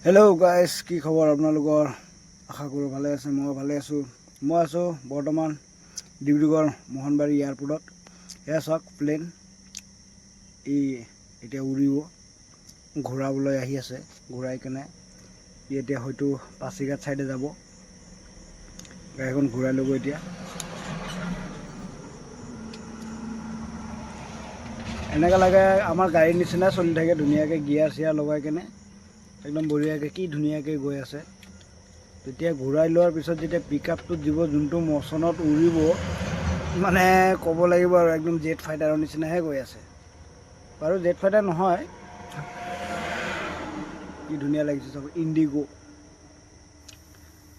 Hello' guys, কি খবৰ আপোনালোকৰ? আশা কৰোঁ ভালে আছে। মই ভালে আছোঁ। মই আছোঁ বৰ্তমান ডিব্ৰুগড় মোহনবাৰী এয়াৰপৰ্টত। এয়া চাওক প্লেন, ই এতিয়া উৰিব, ঘূৰাবলৈ আহি আছে। ঘূৰাই কেনে ই এতিয়া হয়তো পাছিঘাট ছাইডে যাব। গাড়ীখন ঘূৰাই ল'ব এতিয়া। এনেকৈ লাগে আমাৰ গাড়ীৰ নিচিনা চলি থাকে, ধুনীয়াকৈ গিয়াৰ চিয়াৰ লগাই কেনে একদম বঢ়িয়াকৈ, কি ধুনীয়াকৈ গৈ আছে। তেতিয়া ঘূৰাই লোৱাৰ পিছত যেতিয়া পিক আপটোত দিব, যোনটো মচনত উৰিব, মানে ক'ব লাগিব আৰু একদম জেট ফাইটাৰৰ নিচিনাহে গৈ আছে। বাৰু জেট ফাইটাৰ নহয়, কি ধুনীয়া লাগিছে চাব, ইণ্ডিগ'।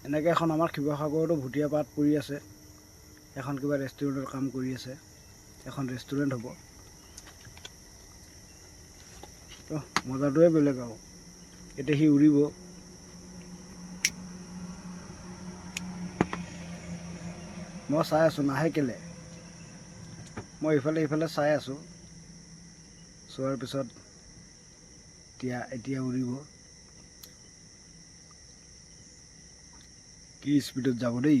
এনেকৈ এখন আমাৰ শিৱসাগৰতো ভুটীয়া পাত পৰি আছে, এখন কিবা ৰেষ্টুৰেণ্টৰ কাম কৰি আছে, এখন ৰেষ্টুৰেণ্ট হ'ব। মজাটোৱে বেলেগ আৰু। এতিয়া সি উৰিব। মই চাই আছোঁ, নাহে কেলে। মই ইফালে সিফালে চাই আছোঁ, চোৱাৰ পিছত এতিয়া উৰিব। কি স্পীডত যাব দেই।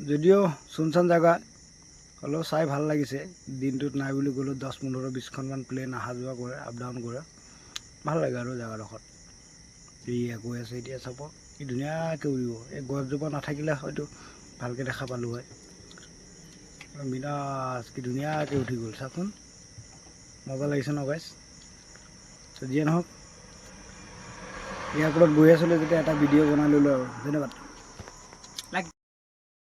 যদিও চুনচান জেগা হ'লেও চাই ভাল লাগিছে। দিনটোত নাই বুলি ক'লেও 10-15-20খনমান প্লেন অহা যোৱা কৰে, আপ ডাউন কৰে, ভাল লাগে আৰু জেগাডোখৰত। ই গৈ আছে এতিয়া, চাব কি ধুনীয়াকৈ উৰিব। এই গছজোপা নাথাকিলে হয়তো ভালকৈ দেখা পালোঁ হয়। বিন্দাছ কি ধুনীয়াকৈ উঠি গ'ল, চাচোন মজা লাগিছে ন গাইছ। যিয়ে নহওক, এয়াৰপৰ্টত গৈ আছিলোঁ যেতিয়া এটা ভিডিঅ' বনাই ল'লোঁ আৰু। ধন্যবাদ।